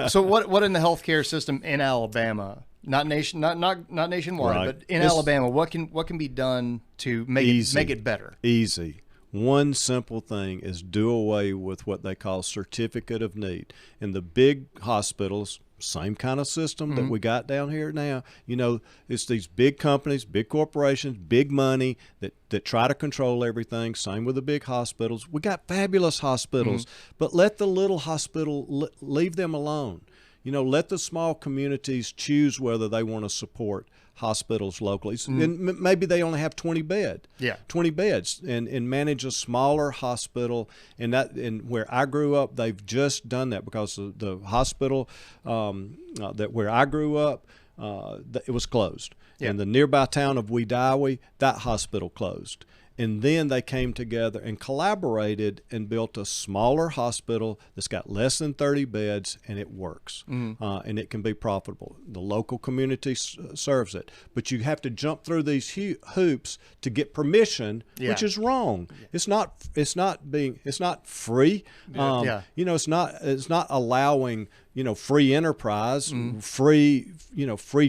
So what in the healthcare system in Alabama? Not nationwide, but in Alabama, what can be done to make it better? Easy. One simple thing is do away with what they call certificate of need. In the big hospitals, same kind of system that we got down here now. You know, it's these big companies, big corporations, big money that try to control everything. Same with the big hospitals. We got fabulous hospitals, but let the little hospital, leave them alone. You know, let the small communities choose whether they want to support hospitals locally. And maybe they only have 20 beds, and manage a smaller hospital. And where I grew up, they've just done that, because the hospital where I grew up, it was closed. In the nearby town of Wedowee, that hospital closed. And then they came together and collaborated and built a smaller hospital that's got less than 30 beds, and it works. And it can be profitable. The local community serves it. But you have to jump through these hoops to get permission, which is wrong. It's not free. You know, it's not allowing, you know, free enterprise, free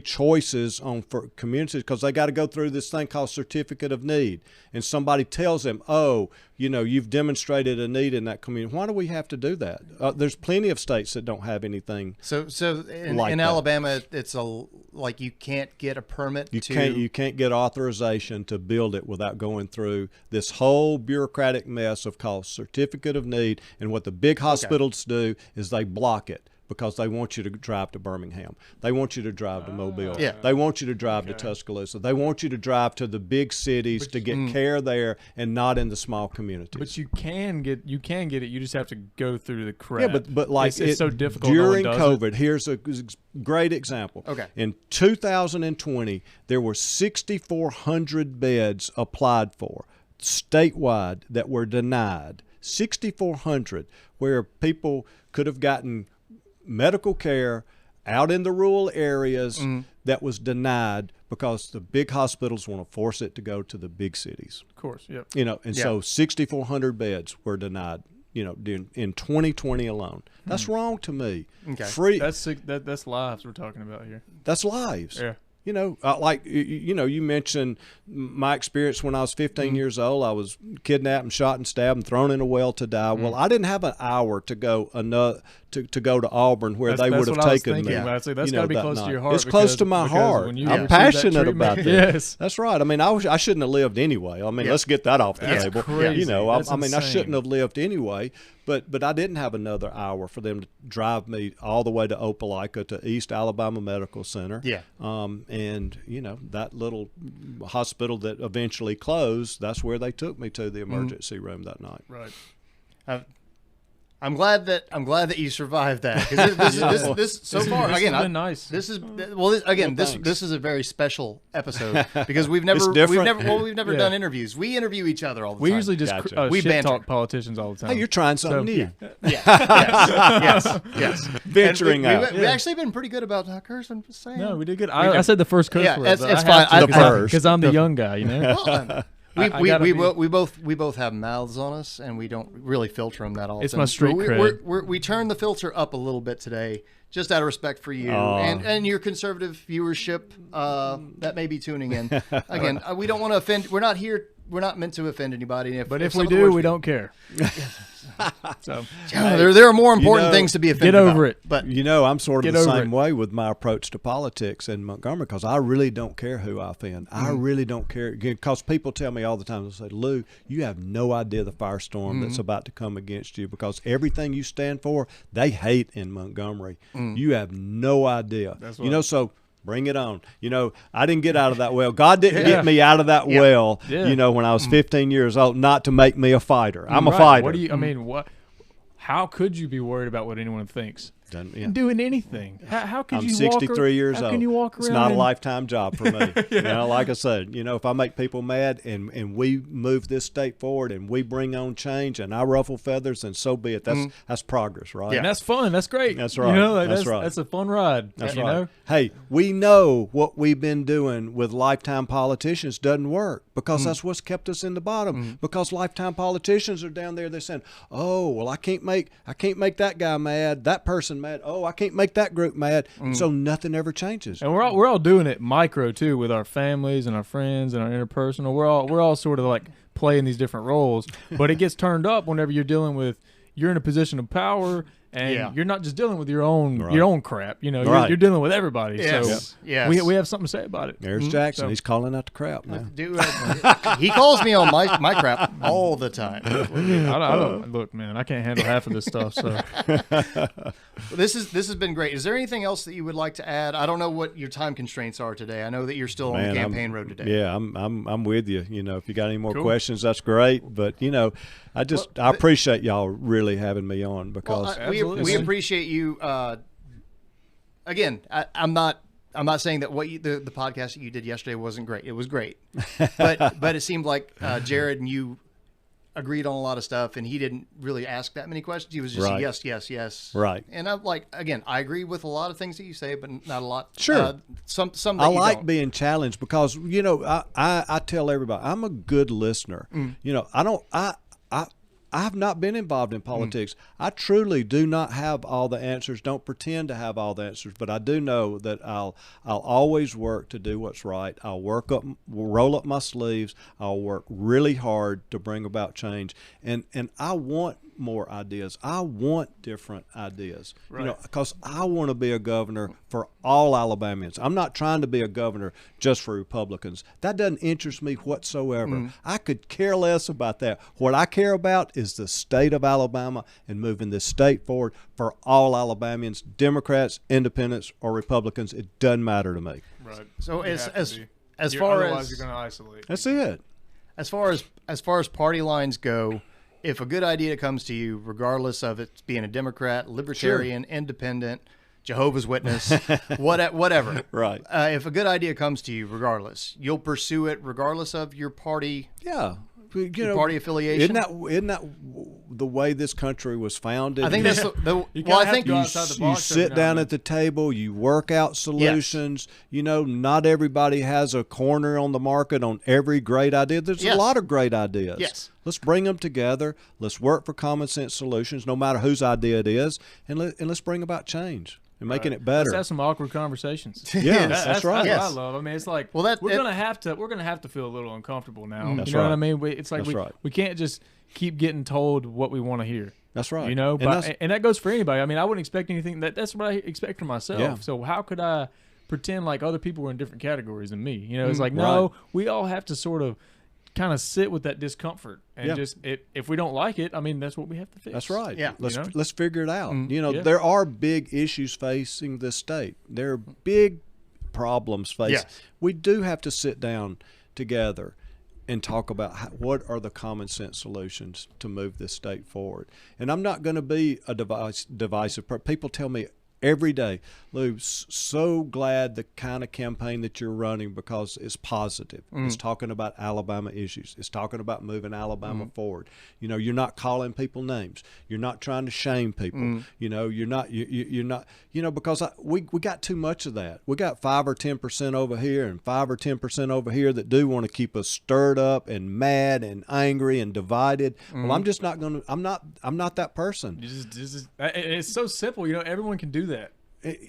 choices for communities, because they got to go through this thing called certificate of need. And somebody tells them, oh, you know, you've demonstrated a need in that community. Why do we have to do that? There's plenty of states that don't have anything. So in Alabama, it's like you can't get a permit. You can't get authorization to build it without going through this whole bureaucratic mess of called certificate of need. And what the big hospitals do is they block it, because they want you to drive to Birmingham. They want you to drive to Mobile. Yeah. They want you to drive to Tuscaloosa. They want you to drive to the big cities to get care there and not in the small communities. But you can get it. You just have to go through the crap. Yeah, but like it's so difficult. During no one does COVID, it. here's a great example. Okay. In 2020, there were 6,400 beds applied for statewide that were denied. 6,400, where people could have gotten medical care out in the rural areas that was denied because the big hospitals want to force it to go to the big cities. Of course, yep. So 6,400 beds were denied, in 2020 alone. That's wrong to me. Okay. Free. That's lives we're talking about here. That's lives. Yeah. You mentioned my experience when I was 15 years old. I was kidnapped and shot and stabbed and thrown in a well to die. Well, I didn't have an hour to go to go to Auburn where they would have taken me. That's got to be close to your heart. It's close to my heart. I'm passionate about that. Yes, that's right. I mean, I shouldn't have lived anyway. I mean, let's get that off the table. Crazy. I shouldn't have lived anyway. But I didn't have another hour for them to drive me all the way to Opelika to East Alabama Medical Center. Yeah. And that little hospital that eventually closed, that's where they took me to the emergency room that night. right. I'm glad that you survived that. 'Cause this so far has again, been nice. This is this is a very special episode because we've never done interviews. We interview each other all the time. We usually just Gotcha. We shit banter. talk politicians all the time. Hey, you're trying something new. yes. Venturing and out. We've actually been pretty good about not cursing. Just saying. No, we did good. I said the first curse word. it's but fine. I have to The first. because I'm the young guy, you know. Well, we both have mouths on us, and we don't really filter them that often. It's my street cred. We turned the filter up a little bit today, just out of respect for you and your conservative viewership that may be tuning in. Again, we don't want to offend. We're not meant to offend anybody. But if we do, we don't care. So there are more important things to be offended get over about. it. But I'm sort of the same way with my approach to politics in Montgomery because I really don't care who I offend. I really don't care because people tell me all the time, they say, Lew, you have no idea the firestorm that's about to come against you because everything you stand for, they hate in Montgomery. You have no idea. So bring it on. I didn't get out of that well. God didn't get me out of that well, when I was 15 years old, not to make me a fighter. I'm a fighter. What do you, I mean, what? How could you be worried about what anyone thinks? Doing anything. How could I'm you 63 years how old. Can you walk around it's not a lifetime job for me. Like I said, if I make people mad and we move this state forward and we bring on change and I ruffle feathers, then so be it. That's progress, right? Yeah, and that's fun. That's great. That's right. That's right. That's a fun ride. That's you right. know? Hey, we know what we've been doing with lifetime politicians doesn't work because that's what's kept us in the bottom. Because lifetime politicians are down there, they're saying, "Oh, well, I can't make that guy mad, that person mad. Oh, I can't make that group mad." So nothing ever changes. And we're all doing it micro too with our families and our friends and our interpersonal. We're all sort of like playing these different roles, but it gets turned up whenever you're in a position of power. And you're not just dealing with your own crap, you're dealing with everybody. Yes. So we have something to say about it. There's Jaxon. He's calling out the crap now. He calls me on my crap all the time. I don't look, man. I can't handle half of this stuff. So this has been great. Is there anything else that you would like to add? I don't know what your time constraints are today. I know that you're still on the campaign road today. Yeah, I'm with you. If you got any more questions, that's great. But I appreciate y'all really having me on because we appreciate you. Again, I'm not saying that the podcast that you did yesterday wasn't great. It was great, but it seemed like Jared and you agreed on a lot of stuff, and he didn't really ask that many questions. He was just yes. Right. And I'm like, again, I agree with a lot of things that you say, but not a lot. Sure. Some that I you like don't. being challenged because I tell everybody I'm a good listener. I have not been involved in politics. I truly do not have all the answers. Don't pretend to have all the answers, but I do know that I'll always work to do what's right. I'll roll up my sleeves. I'll work really hard to bring about change, and I want more ideas. I want different ideas. Right. Because I want to be a governor for all Alabamians. I'm not trying to be a governor just for Republicans. That doesn't interest me whatsoever. I could care less about that. What I care about is the state of Alabama and moving this state forward for all Alabamians, Democrats, Independents, or Republicans. It doesn't matter to me. Right. So You as have to be. as far Otherwise as you're going to isolate. That's it. as far as party lines go, if a good idea comes to you, regardless of it being a Democrat, Libertarian, Independent, Jehovah's Witness, whatever, Right. If a good idea comes to you, regardless, you'll pursue it regardless of your party. Yeah. Party affiliation. Isn't that the way this country was founded? I think that's You well. I kinda have think to go outside the you box every sit now down and at the table, you work out solutions. Not everybody has a corner on the market on every great idea. There's Yes. a lot of great ideas. Yes. Let's bring them together. Let's work for common sense solutions, no matter whose idea it is, and let's bring about change and making it better. Let's have some awkward conversations. Yeah, that's right. That's Yes. what I love. I mean, it's like Well, we're gonna have to feel a little uncomfortable now. That's you know what right. I mean? It's like That's right. we can't just keep getting told what we want to hear. That's right. You know, And and that goes for anybody. I mean, I wouldn't expect anything. That's what I expect from myself. Yeah. So how could I pretend like other people were in different categories than me? You know, it's like no, Right. we all have to sort of kind of sit with that discomfort and Yeah. just if we don't like it, I mean, that's what we have to fix. That's right. Yeah. Let's figure it out. Yeah. There are big issues facing this state. There are big problems facing. Yes. We do have to sit down together and talk about what are the common sense solutions to move this state forward. And I'm not going to be a divisive person. People tell me every day, Lew, so glad the kind of campaign that you're running because it's positive. It's talking about Alabama issues. It's talking about moving Alabama forward. You're not calling people names. You're not trying to shame people. You're not because we got too much of that. We got 5 or 10% over here and 5 or 10% over here that do want to keep us stirred up and mad and angry and divided. Well, I'm just not going to. I'm not that person. It's so simple. Everyone can do that.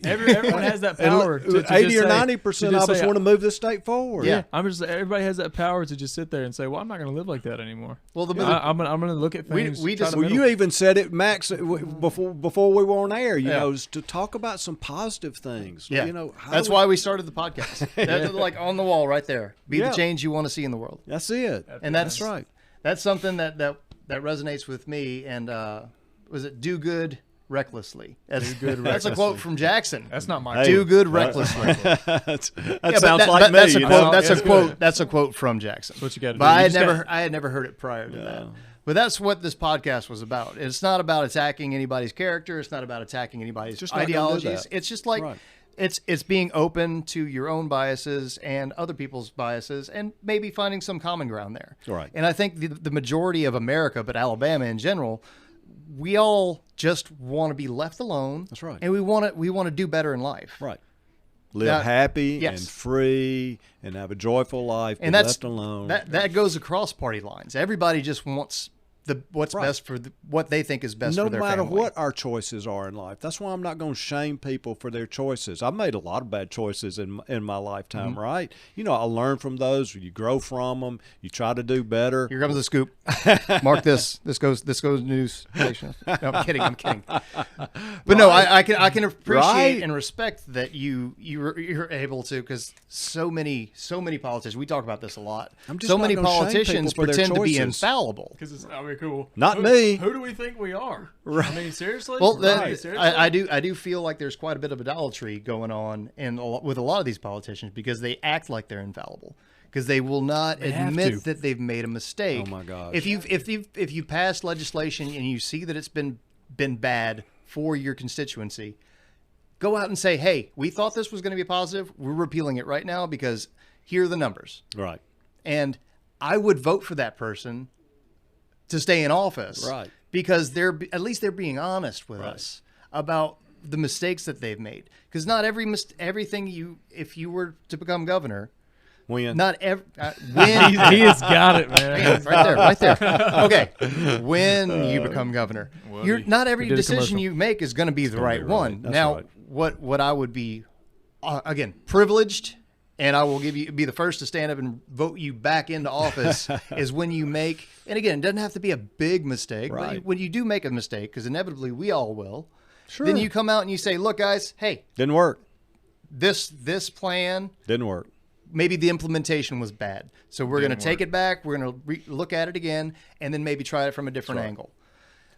Everyone has that power. to 80 or just say- 90% to just of us say, want to move this state forward. Yeah. Everybody has that power to just sit there and say, "Well, I'm not going to live like that anymore." Well, I'm going to look at things. we try just- to Well, middle- you even said it, Max, before we were on air. Yeah. Is to talk about some positive things. Yeah. That's why we started the podcast. That's like on the wall right there. Be Yeah. the change you want to see in the world. That's it. And that's right. That's something that resonates with me. And was it do good recklessly? That's a quote from Jackson. That's not my. Do good recklessly. that Yeah, sounds but like me. That's a you quote. know? That's It's a quote. good. That's a quote from Jackson. That's what you got to do. But You I had never heard it prior to that. But that's what this podcast was about. It's not about attacking anybody's character. It's not about attacking anybody's Just not gonna do ideologies. that. It's just like Right. it's being open to your own biases and other people's biases, and maybe finding some common ground there. Right. And I think the majority of America, but Alabama in general, we all just want to be left alone. That's right. And we want to do better in life. Right. Live That- happy yes. and free and have a joyful life. And be that's left alone. That goes across party lines. Everybody just wants what's Right. best for what they think is best no for their matter family. what our choices are in life. That's why I'm not going to shame people for their choices. I've made a lot of bad choices in my lifetime, right? I learn from those. You grow from them. You try to do better. Here comes the scoop. Mark this. This goes news station. No, I'm kidding. But no, I can appreciate Right. and respect that you're able to, because so many politicians. We talk about this a lot. I'm just So not many gonna shame politicians people for their pretend to be choices. infallible. Because cool. Not Who- me. Who do we think we are? Right. I mean, seriously. Well, Seriously? I do feel like there's quite a bit of idolatry going on with a lot of these politicians, because they act like they're infallible, because they will not have admit to. that they've made a mistake. Oh, my gosh. If you pass legislation and you see that it's been bad for your constituency, go out and say, "Hey, we thought this was going to be positive. We're repealing it right now because here are the numbers." Right. And I would vote for that person to stay in office, Right. Because at least they're being honest with us about the mistakes that they've made. Because not everything if you were to become governor, When? when he has got it, man. right there. Okay, when you become governor, not every We did a decision commercial. you make is going to be the right be right. one. That's Now, right. what I would be again privileged and I will be the first to stand up and vote you back into office, is when you make, and again, it doesn't have to be a big mistake, Right. but when you do make a mistake, because inevitably we all will, Sure. then you come out and you say, look, guys, hey, Didn't work. this plan, Didn't work. maybe the implementation was bad. So we're going to take it back. We're going to look at it again, and then maybe try it from a different angle.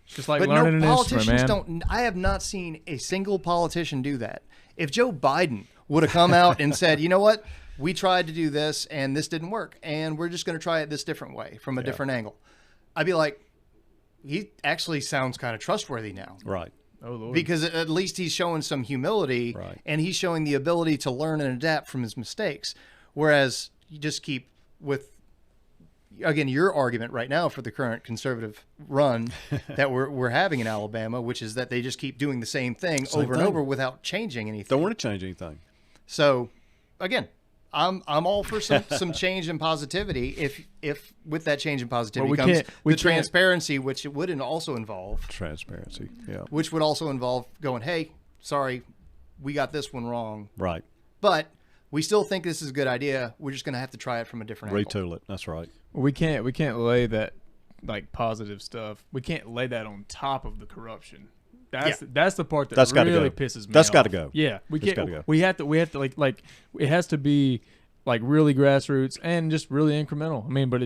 Just like But learning no, an instrument, politicians man. don't. I have not seen a single politician do that. If Joe Biden would have come out and said, you know what, we tried to do this and this didn't work, and we're just going to try it this different way from a different angle, I'd be like, he actually sounds kind of trustworthy now. Right. Oh, Lord. Because at least he's showing some humility, Right. and he's showing the ability to learn and adapt from his mistakes. Whereas you just keep with, again, your argument right now for the current conservative run that we're having in Alabama, which is that they just keep doing the same thing over and over without changing anything. Don't want to change anything. So, again, I'm all for some change and positivity. If with that change and positivity Well, comes we the can't- transparency, which it would also involve, Transparency. Yeah. which would also involve going, hey, sorry, we got this one wrong, Right. but we still think this is a good idea. We're just going to have to try it from a different angle. Retool it. That's right. We can't lay that like positive stuff. We can't lay that on top of the corruption. That's the part that That's gotta really go. pisses me That's off. gotta go. Yeah, we That's can't. gotta go. We have to like it has to be like really grassroots and just really incremental. I mean, but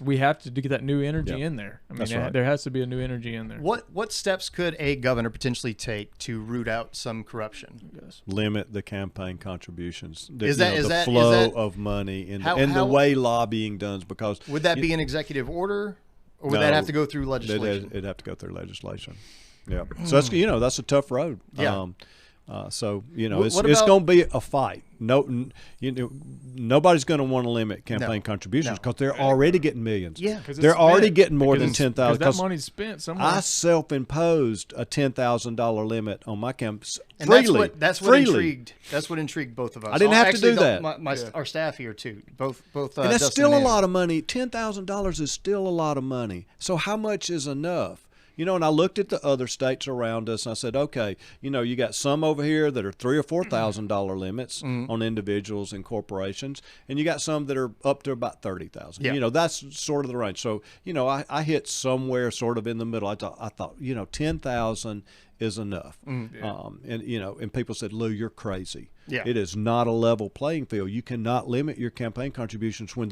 we have to get that new energy in there. I mean, That's right. there has to be a new energy in there. What steps could a governor potentially take to root out some corruption? Yes. Limit the campaign contributions. The, Is you that- know, is the that- is flow that- of money and, How- and the how- way lobbying does? Because Would that be an executive order, or would No, that have to go through legislation? it'd have to go through legislation. Yeah. So that's that's a tough road. Yeah. So it's What it's about- going to be a fight. Nobody's going to want to limit campaign No. contributions No. because they're already getting millions. Yeah. 'Cause it's They're already spent. getting more than Because 10,000. that money's spent somewhere. I self-imposed a $10,000 limit on my campaign And freely. that's what freely. intrigued. That's what intrigued both of us. I didn't have to Actually, do that. Our staff here too. Both. And that's Dustin still a and lot of money. $10,000 is still a lot of money. So how much is enough? And I looked at the other states around us, and I said, okay, you got some over here that are $3,000 or $4,000 limits on individuals and corporations, and you got some that are up to about $30,000. Yeah. That's sort of the range. So, I hit somewhere sort of in the middle. I thought, 10,000 is enough. And people said, Lew, you're crazy. Yeah. It is not a level playing field. You cannot limit your campaign contributions when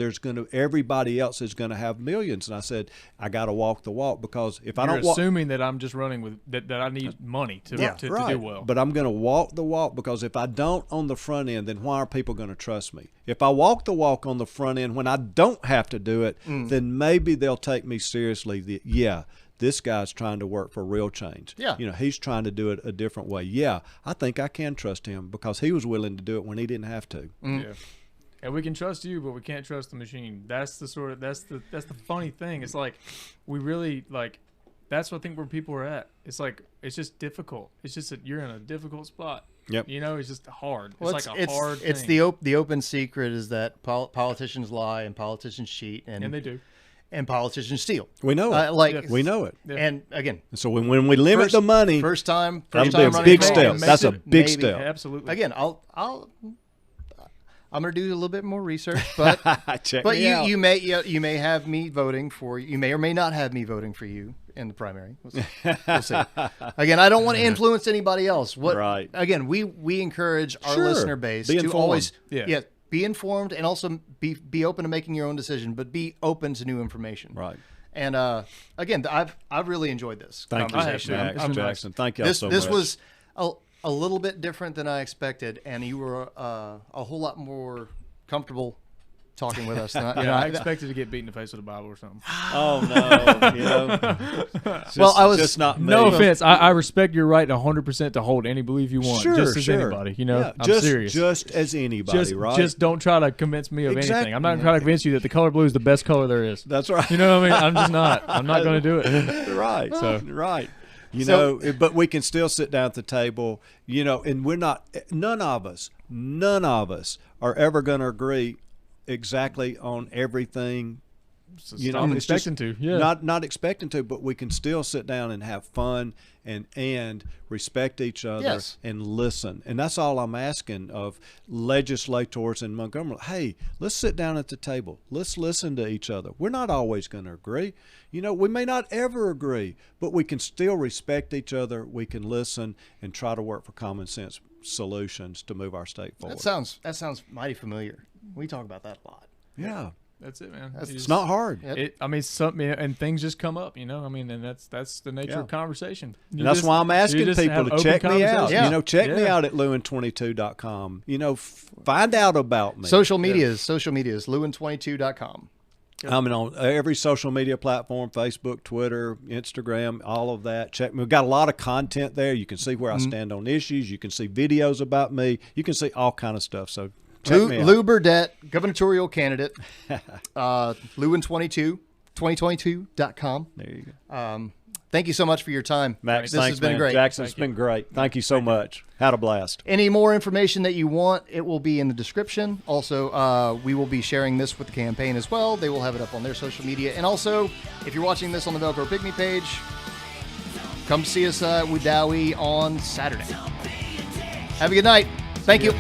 everybody else is going to have millions. And I said, I got to walk the walk, because if I You're don't walk, assuming that I'm just running with that I need money to do well. but I'm going to walk the walk, because if I don't on the front end, then why are people going to trust me? If I walk the walk on the front end when I don't have to do it, then maybe they'll take me seriously. This guy's trying to work for real change. Yeah. He's trying to do it a different way. Yeah, I think I can trust him because he was willing to do it when he didn't have to. Yeah. And we can trust you, but we can't trust the machine. That's the funny thing. It's like we really that's what I think where people are at. It's like it's just difficult. It's just that you're in a difficult spot. Yep. It's just hard. Well, it's like a hard thing. It's the open secret is that politicians lie and politicians cheat and they do. and politicians steal. We know it. We know it. Yeah. And again, So when we limit the money, first time that'll be a running big for step. office, That's a big maybe. step. Absolutely. Again, I'm going to do a little bit more research, but Check but me out. you may have me voting for you. You may or may not have me voting for you in the primary. We'll see. Again, I don't want to influence anybody else. Right. Again, we encourage our Sure. listener base Be to informed. always Yeah. be informed and also be open to making your own decision, but be open to new information. Right. And again, I've really enjoyed this Thank you, conversation. Jackson. Thank you This so this much. was a little bit different than I expected, and you were a whole lot more comfortable talking with us. Than I expected to get beat in the face with a Bible or something. Oh no! I was just not me. No offense. I respect your right 100% to hold any belief you want, Sure, just as sure. anybody. Yeah, I'm just, serious. Just as anybody, right? Just don't try to convince me of Exactly. anything. I'm not trying to convince you that the color blue is the best color there is. That's right. You know what I mean? I'm just not. I'm not going to do it. Right. So- Right. So- But we can still sit down at the table, and we're not. None of us are ever going to agree exactly on everything Stop expecting to. Yeah. Not expecting to, but we can still sit down and have fun and respect each other and listen. And that's all I'm asking of legislators in Montgomery. Hey, let's sit down at the table. Let's listen to each other. We're not always going to agree. We may not ever agree, but we can still respect each other. We can listen and try to work for common sense solutions to move our state forward. That sounds mighty familiar. We talk about that a lot. Yeah. That's it, man. It's not hard. And things just come up, and that's the nature of conversation. And that's why I'm asking people to check me out. Yeah. Check me out at lewin22.com. Find out about me. Social medias, lewin22.com. I'm on every social media platform, Facebook, Twitter, Instagram, all of that. Check me. We've got a lot of content there. You can see where I stand on issues. You can see videos about me. You can see all kind of stuff. So Lew Burdette, gubernatorial candidate. Lewin22.com. There you go. Thank you so much for your time. Max, this has been man. great. Jaxon, it's been great. Thank you so much. Had a blast. Any more information that you want, it will be in the description. Also, we will be sharing this with the campaign as well. They will have it up on their social media. And also, if you're watching this on the Velcro Pygmy page, come see us with Dowie on Saturday. Have a good night. Thank you.